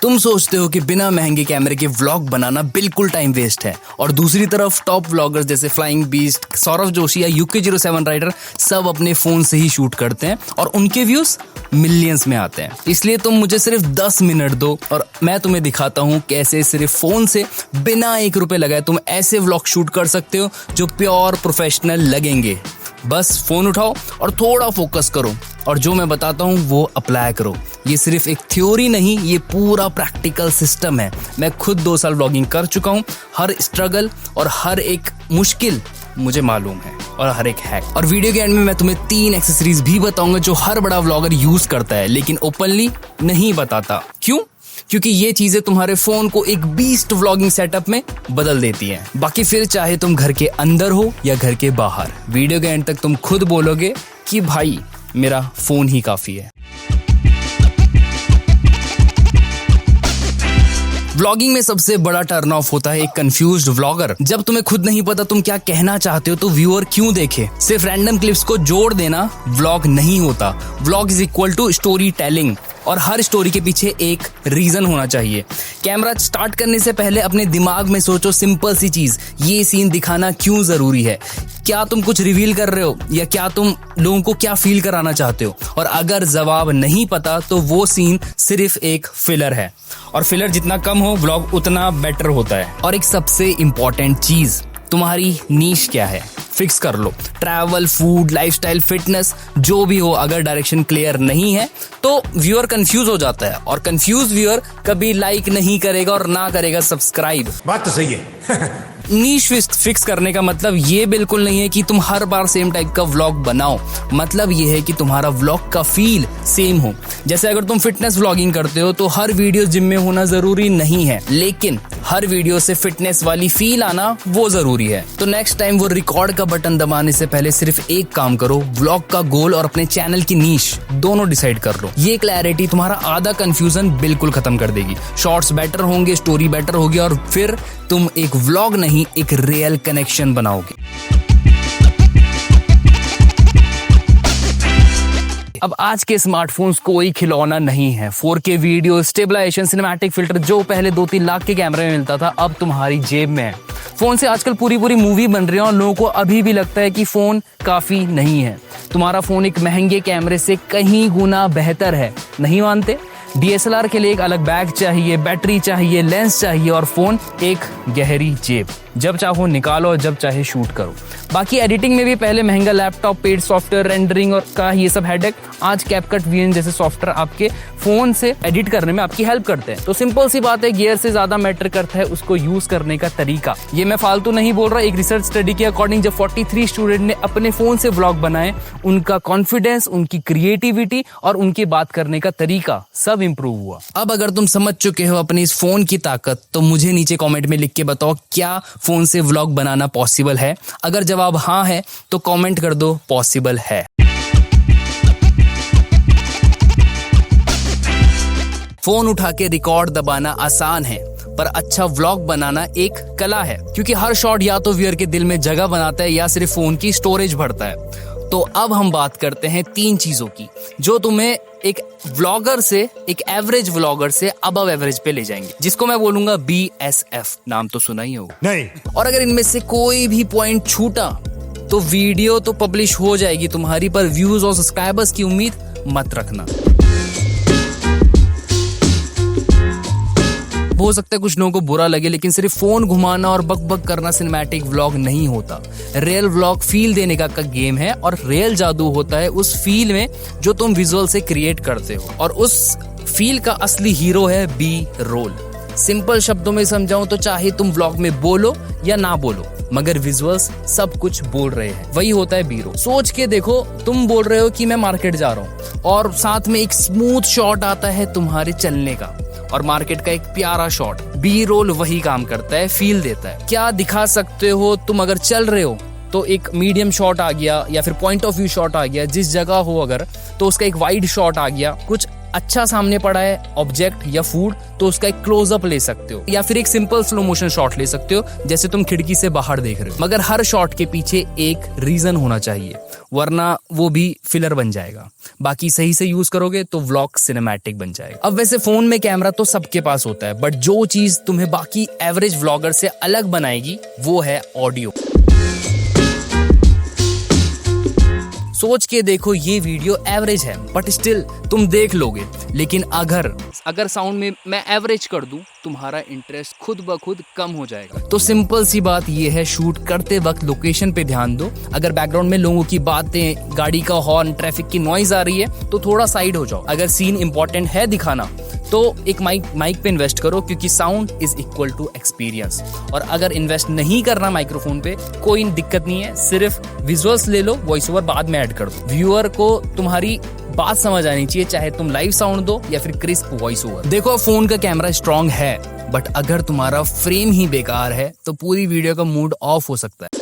तुम सोचते हो कि बिना महंगे कैमरे के व्लॉग बनाना बिल्कुल टाइम वेस्ट है, और दूसरी तरफ टॉप व्लॉगर्स जैसे फ्लाइंग बीस्ट, सौरभ जोशी या UK07 राइडर सब अपने फोन से ही शूट करते हैं और उनके व्यूज मिलियंस में आते हैं। इसलिए तुम मुझे सिर्फ 10 मिनट दो और मैं तुम्हें दिखाता हूँ कैसे सिर्फ फोन से बिना ₹1 लगाए तुम ऐसे व्लॉग शूट कर सकते हो जो प्योर प्रोफेशनल लगेंगे। बस फोन उठाओ और थोड़ा फोकस करो और जो मैं बताता हूँ वो अप्लाई करो। ये सिर्फ एक थ्योरी नहीं, ये पूरा प्रैक्टिकल सिस्टम है। मैं खुद 2 साल व्लॉगिंग कर चुका हूँ। हर स्ट्रगल और हर एक मुश्किल मुझे मालूम है और हर एक हैक। और वीडियो के एंड में मैं तुम्हें 3 एक्सेसरीज भी बताऊंगा जो हर बड़ा व्लॉगर यूज करता है लेकिन ओपनली नहीं बताता। क्यों? क्योंकि ये चीजें तुम्हारे फोन को एक बीस्ट व्लॉगिंग सेटअप में बदल देती हैं। बाकी फिर चाहे तुम घर के अंदर हो या घर के बाहर, वीडियो के एंड तक तुम खुद बोलोगे कि भाई मेरा फोन ही काफी है। व्लॉगिंग में सबसे बड़ा टर्न ऑफ होता है एक कंफ्यूज्ड व्लॉगर। जब तुम्हें खुद नहीं पता तुम क्या कहना चाहते हो तो व्यूअर क्यों देखे? सिर्फ रैंडम क्लिप्स को जोड़ देना व्लॉग नहीं होता। Vlog is equal to storytelling और हर स्टोरी के पीछे एक रीजन होना चाहिए। कैमरा स्टार्ट करने से पहले अपने दिमाग में सोचो सिंपल सी चीज, ये सीन दिखाना क्यों जरूरी है? क्या तुम कुछ रिवील कर रहे हो या क्या तुम लोगों को क्या फील कराना चाहते हो? और अगर जवाब नहीं पता तो वो सीन सिर्फ एक फिलर है, और फिलर जितना कम हो व्लॉग उतना बेटर होता है। और एक सबसे इंपॉर्टेंट चीज, तुम्हारी नीश क्या है फिक्स कर लो। ट्रैवल, फूड, लाइफस्टाइल, फिटनेस, जो भी हो, अगर डायरेक्शन क्लियर नहीं है तो व्यूअर कंफ्यूज हो जाता है, और कंफ्यूज व्यूअर कभी लाइक नहीं करेगा और ना करेगा सब्सक्राइब। बात तो सही है। नीश फिक्स करने का मतलब ये बिल्कुल नहीं है कि तुम हर बार सेम टाइप का व्लॉग बनाओ। मतलब ये है कि तुम्हारा व्लॉग का फील सेम हो। जैसे अगर तुम फिटनेस व्लॉगिंग करते हो तो हर वीडियो जिम में होना जरूरी नहीं है, लेकिन हर वीडियो से फिटनेस वाली फील आना वो जरूरी है। तो नेक्स्ट टाइम वो रिकॉर्ड का बटन दबाने से पहले सिर्फ एक काम करो, व्लॉग का गोल और अपने चैनल की नीश दोनों डिसाइड कर लो। ये क्लैरिटी तुम्हारा आधा कंफ्यूजन बिल्कुल खत्म कर देगी। शॉर्ट्स बेटर होंगे, स्टोरी बेटर होगी, और फिर तुम एक व्लॉग नहीं एक रियल कनेक्शन बनाओगे। अब आज के स्मार्टफोन्स कोई खिलौना नहीं है। 4K video, stabilization, cinematic filter जो पहले 2-3 लाख के कैमरे में मिलता था अब तुम्हारी जेब में है। फोन से आजकल पूरी मूवी बन रही है और लोगों को अभी भी लगता है कि फोन काफी नहीं है। तुम्हारा फोन एक महंगे कैमरे से कहीं गुना बेहतर है। नहीं मानते? DSLR के लिए एक अलग बैग चाहिए, बैटरी चाहिए, लेंस चाहिए, और फोन एक गहरी जेब। जब चाहो निकालो, जब चाहे शूट करो। बाकी एडिटिंग में भी पहले महंगा लैपटॉप, पेड सॉफ्टवेयर, रेंडरिंग और का ये सब हेडेक, आज CapCut VN जैसे सॉफ्टवेयर आपके फोन से एडिट करने में आपकी हेल्प करते हैं। तो सिंपल सी बात है, गियर से ज्यादा मैटर करता है उसको यूज करने का तरीका। ये मैं फालतू नहीं बोल रहा। एक रिसर्च स्टडी के अकॉर्डिंग जब 43 स्टूडेंट ने अपने फोन से व्लॉग बनाए, उनका कॉन्फिडेंस, उनकी क्रिएटिविटी और उनके बात करने का तरीका सब इंप्रूव हुआ। अब अगर तुम समझ चुके हो अपनी इस फोन की ताकत तो मुझे नीचे कमेंट में लिख के बताओ, क्या फोन से व्लॉग बनाना पॉसिबल है? अगर जवाब हाँ है तो कमेंट कर दो पॉसिबल है। फोन उठा के रिकॉर्ड दबाना आसान है, पर अच्छा व्लॉग बनाना एक कला है, क्योंकि हर शॉट या तो व्यूअर के दिल में जगह बनाता है या सिर्फ फोन की स्टोरेज भरता है। तो अब हम बात करते हैं 3 चीजों की जो तुम्हें एक व्लॉगर से, एक एवरेज व्लॉगर से अबव एवरेज पे ले जाएंगे, जिसको मैं बोलूंगा BSF। नाम तो सुना ही होगा। नहीं। और अगर इनमें से कोई भी पॉइंट छूटा तो वीडियो तो पब्लिश हो जाएगी तुम्हारी, पर व्यूज और सब्सक्राइबर्स की उम्मीद मत रखना। हो सकता है कुछ लोगों को बुरा लगे, लेकिन सिर्फ फोन घुमाना और बक बक करना सिनेमैटिक व्लॉग नहीं होता। रियल व्लॉग फील देने का गेम है, और रियल जादू होता है उस फील में जो तुम विजुअल से क्रिएट करते हो, और उस फील का असली हीरो है B-रोल। सिंपल शब्दों में समझाऊं तो चाहे तुम व्लॉग में बोलो या ना बोलो, मगर विजुअल्स सब कुछ बोल रहे हैं, वही होता है B-रोल। सोच के देखो, तुम बोल रहे हो कि मैं मार्केट जा रहा हूँ और साथ में एक स्मूथ शॉट आता है तुम्हारे चलने का और मार्केट का एक प्यारा शॉट। B-रोल वही काम करता है, फील देता है। क्या दिखा सकते हो तुम अगर चल रहे हो तो एक मीडियम शॉट आ गया या फिर पॉइंट ऑफ व्यू शॉट आ गया, जिस जगह हो अगर तो उसका एक वाइड शॉट आ गया, कुछ अच्छा सामने पड़ा है ऑब्जेक्ट या फूड तो उसका एक क्लोजअप ले सकते हो, या फिर एक सिंपल स्लो मोशन शॉट ले सकते हो जैसे तुम खिड़की से बाहर देख रहे हो। मगर हर शॉट के पीछे एक रीजन होना चाहिए, वरना वो भी फिलर बन जाएगा। बाकी सही से यूज करोगे तो व्लॉग सिनेमैटिक बन जाएगा। अब वैसे फोन में कैमरा तो सबके पास होता है, बट जो चीज तुम्हें बाकी एवरेज व्लॉगर से अलग बनाएगी वो है ऑडियो। सोच के देखो, ये वीडियो एवरेज है बट स्टिल तुम देख लोगे, लेकिन अगर साउंड में मैं एवरेज कर दूं, तुम्हारा इंटरेस्ट खुद ब खुद कम हो जाएगा। तो सिंपल सी बात ये है, शूट करते वक्त लोकेशन पे ध्यान दो। अगर बैकग्राउंड में लोगों की बातें, गाड़ी का हॉर्न, ट्रैफिक की नॉइज आ रही है तो थोड़ा साइड हो जाओ। अगर सीन इंपॉर्टेंट है दिखाना तो एक माइक पे इन्वेस्ट करो, क्योंकि sound is equal to experience. और अगर इन्वेस्ट नहीं करना माइक्रोफोन पे, कोई दिक्कत नहीं है, सिर्फ विजुअल्स ले लो, वॉइस ओवर बाद में ऐड कर दो। व्यूअर को तुम्हारी बात समझ आनी चाहिए, चाहे तुम लाइव साउंड दो या फिर क्रिस्प वॉइस ओवर। देखो, फोन का कैमरा स्ट्रांग है, बट अगर तुम्हारा फ्रेम ही बेकार है तो पूरी वीडियो का मूड ऑफ हो सकता है।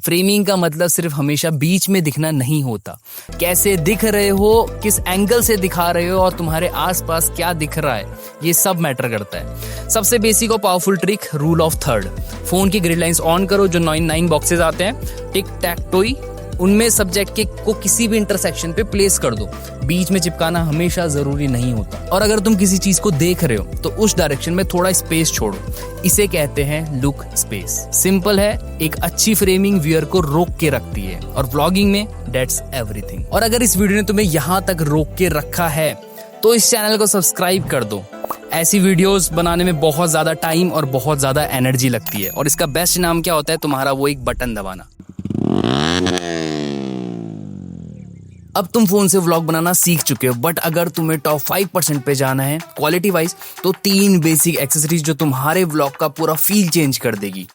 फ्रेमिंग का मतलब सिर्फ हमेशा बीच में दिखना नहीं होता, कैसे दिख रहे हो, किस एंगल से दिखा रहे हो और तुम्हारे आसपास क्या दिख रहा है, ये सब मैटर करता है। सबसे बेसिक और powerful trick, rule of third. Phone की ग्रिड लाइंस ऑन करो, जो 9 बॉक्सेस आते हैं, टिक टैक टोई, उनमें सब्जेक्ट के को किसी भी इंटरसेक्शन पे प्लेस कर दो। बीच में चिपकाना हमेशा जरूरी नहीं होता। और अगर तुम किसी चीज को देख रहे हो तो उस डायरेक्शन में थोड़ा स्पेस छोड़ो, इसे कहते हैं लुक स्पेस। सिंपल है, एक अच्छी फ्रेमिंग व्यूअर को रोक के रखती है, और व्लॉगिंग में दैट्स एवरीथिंग। और अगर इस वीडियो ने तुम्हें यहाँ तक रोक के रखा है तो इस चैनल को सब्सक्राइब कर दो। ऐसी वीडियोस बनाने में बहुत ज्यादा टाइम और बहुत ज्यादा एनर्जी लगती है, और इसका बेस्ट नाम क्या होता है, तुम्हारा वो एक बटन दबाना। अब तुम फोन से व्लॉग बनाना सीख चुके हो, बट अगर तुम्हें टॉप 5% पे जाना है क्वालिटी वाइज, तो 3 बेसिक एक्सेसरीज जो तुम्हारे व्लॉग का पूरा फील चेंज कर देगी।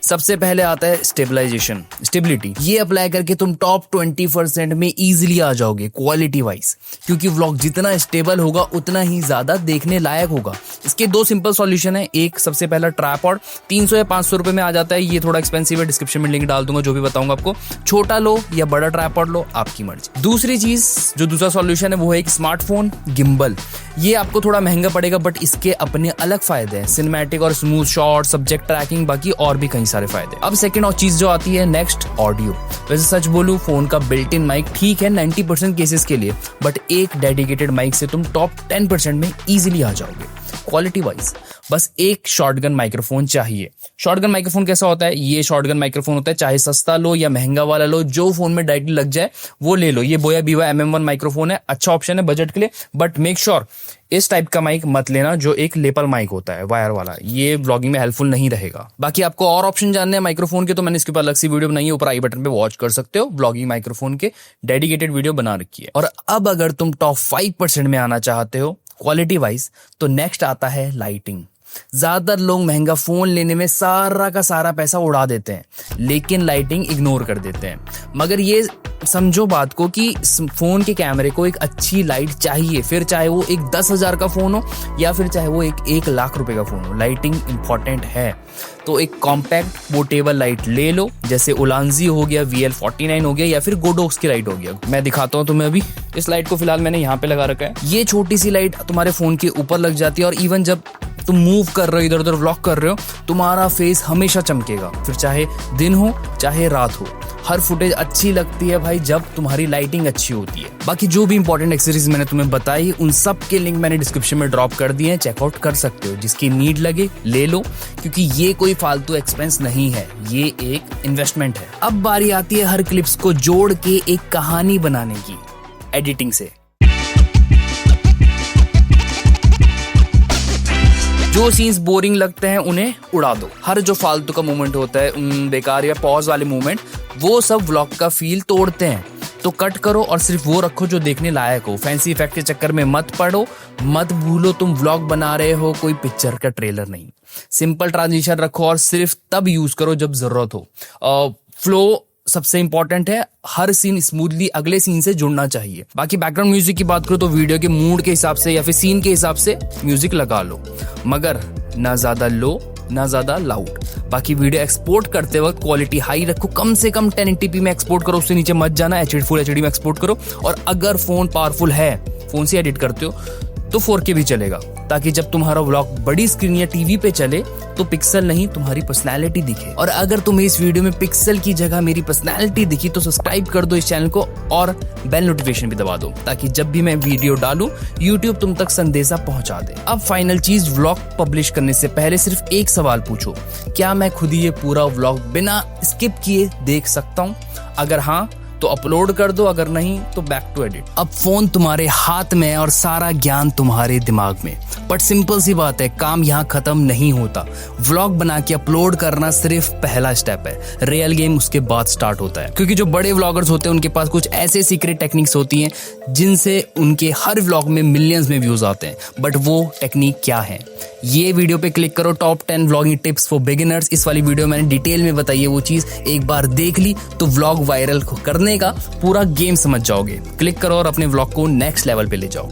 सबसे पहले आता है स्टेबिलिटी। ये अप्लाई करके तुम टॉप 20% में इजीली आ जाओगे क्वालिटी वाइज, क्योंकि व्लॉग जितना स्टेबल होगा उतना ही ज्यादा देखने लायक होगा। इसके 2 सिंपल सॉल्यूशन है। एक, सबसे पहला ट्राइपॉड, 300 या 500 रुपए में आ जाता है, ये थोड़ा एक्सपेंसिव है, डिस्क्रिप्शन में लिंक डाल दूंगा, जो भी बताऊंगा आपको। छोटा लो या बड़ा ट्राइपॉड लो, आपकी मर्जी। दूसरी चीज, जो दूसरा सॉल्यूशन है, वो है एक स्मार्टफोन गिम्बल। ये आपको थोड़ा महंगा पड़ेगा, बट इसके अपने अलग फायदे हैं, सिनेमैटिक और स्मूथ शॉट, सब्जेक्ट ट्रैकिंग, बाकी और भी कई सारे फायदे। अब सेकंड और चीज जो आती है नेक्स्ट, ऑडियो। वैसे सच बोलूं, फोन का बिल्ट इन माइक ठीक है 90% केसेस के लिए, बट एक डेडिकेटेड माइक से तुम टॉप 10% में इजीली आ जाओगे क्वालिटी वाइज। बस एक शॉटगन माइक्रोफोन चाहिए। शॉटगन माइक्रोफोन कैसा होता है? ये शॉटगन माइक्रोफोन होता है, चाहे सस्ता लो या महंगा वाला लो, जो फोन में डायरेक्टली लग जाए वो ले लो। ये बोया बीवा MM1 माइक्रोफोन है, अच्छा ऑप्शन है बजट के लिए, बट मेक श्योर इस टाइप का माइक मत लेना जो एक लेपल माइक होता है वायर वाला, ये व्लॉगिंग में हेल्पफुल नहीं रहेगा। बाकी आपको और ऑप्शन जानने हैं माइक्रोफोन के तो मैंने इसके ऊपर अलग सी वीडियो बनाई है, ऊपर आई बटन पे वॉच कर सकते हो, व्लॉगिंग माइक्रोफोन के डेडिकेटेड वीडियो बना रखी है। और अब अगर तुम टॉप 5% में आना चाहते हो क्वालिटी वाइज, तो नेक्स्ट आता है लाइटिंग। ज्यादातर लोग महंगा फोन लेने में सारा का सारा पैसा उड़ा देते हैं, लेकिन लाइटिंग इग्नोर कर देते हैं। मगर ये समझो बात को कि फोन के कैमरे को एक अच्छी लाइट चाहिए, फिर चाहे वो एक 10,000 का फोन हो या फिर चाहे वो एक 1,00,000 रुपए का फोन हो, लाइटिंग इंपॉर्टेंट है। तो एक कॉम्पैक्ट पोर्टेबल लाइट ले लो, जैसे उलांजी हो गया, VL49 हो गया, या फिर गोडोक्स की लाइट हो गया। मैं दिखाता हूँ तुम्हें अभी। इस लाइट को फिलहाल मैंने यहाँ पे लगा रखा है। ये छोटी सी लाइट तुम्हारे फोन के ऊपर लग जाती है, और इवन जब तुम मूव कर रहे हो, इधर उधर व्लॉग कर रहे हो, तुम्हारा फेस हमेशा चमकेगा, फिर चाहे दिन हो चाहे रात हो। हर फुटेज अच्छी लगती है भाई जब तुम्हारी लाइटिंग अच्छी होती है। बाकी जो भी इंपॉर्टेंट एक्सेसरीज मैंने तुम्हें बताई, उन सब के लिंक मैंने डिस्क्रिप्शन में ड्रॉप कर दिए हैं, चेकआउट कर सकते हो। जिसकी नीड लगे ले लो, क्योंकि ये कोई फालतू एक्सपेंस नहीं है, ये एक इन्वेस्टमेंट है। अब बारी आती है हर क्लिप्स को जोड़ के एक कहानी बनाने की, एडिटिंग से। जो सीन्स बोरिंग लगते हैं उन्हें उड़ा दो। हर जो फालतू का मोमेंट होता है, बेकार या पॉज वाले मोमेंट, वो सब व्लॉग का फील तोड़ते हैं। तो कट करो और सिर्फ वो रखो जो देखने लायक हो। फैंसी इफेक्ट के चक्कर में मत पड़ो, मत भूलो तुम व्लॉग बना रहे हो, कोई पिक्चर का ट्रेलर नहीं। सिंपल ट्रांजिशन रखो और सिर्फ तब यूज करो जब जरूरत हो। फ्लो सबसे इंपॉर्टेंट है, हर सीन स्मूथली अगले सीन से जुड़ना चाहिए। बाकी बैकग्राउंड म्यूजिक की बात करो तो वीडियो के मूड के हिसाब से या फिर सीन के हिसाब से म्यूजिक लगा लो, मगर ना ज्यादा लो ना ज्यादा लाउड। बाकी वीडियो एक्सपोर्ट करते वक्त क्वालिटी हाई रखो, कम से कम 1080p में एक्सपोर्ट करो, उससे नीचे मत जाना। फुल HD में एक्सपोर्ट करो। और अगर फोन पावरफुल है, फोन से एडिट करते हो, तो 4K भी चलेगा, ताकि जब तुम्हारा व्लॉग बड़ी स्क्रीन या टीवी पे चले तो पिक्सल नहीं तुम्हारी पर्सनैलिटी दिखे। और अगर तुम्हें इस वीडियो में पिक्सल की जगह मेरी पर्सनैलिटी दिखी तो सब्सक्राइब कर दो इस चैनल को और बेल नोटिफिकेशन भी दबा दो, ताकि जब भी मैं वीडियो डालूं यूट्यूब तुम तक संदेशा पहुंचा दे। अब फाइनल चीज, व्लॉग पब्लिश करने से पहले सिर्फ एक सवाल पूछो, क्या मैं खुद ही ये पूरा व्लॉग बिना स्किप किए देख सकता हूं? अगर हाँ तो अपलोड कर दो, अगर नहीं तो बैक टू एडिट। अब फोन तुम्हारे हाथ में और सारा ज्ञान तुम्हारे दिमाग में, बट सिंपल सी बात है, काम यहाँ खत्म नहीं होता। व्लॉग बना के अपलोड करना सिर्फ पहला स्टेप है, रियल गेम उसके बाद स्टार्ट होता है। क्योंकि जो बड़े व्लॉगर्स होते हैं उनके पास कुछ ऐसे सीक्रेट टेक्निक्स होती हैं जिनसे उनके हर व्लॉग में मिलियंस में व्यूज आते हैं। बट वो टेक्निक क्या है? ये वीडियो पे क्लिक करो, top 10 vlogging tips for beginners. इस वाली वीडियो मैंने डिटेल में बताई है वो चीज, एक बार देख ली तो व्लॉग वायरल करने का पूरा गेम समझ जाओगे। क्लिक करो और अपने व्लॉग को नेक्स्ट लेवल पे ले जाओ।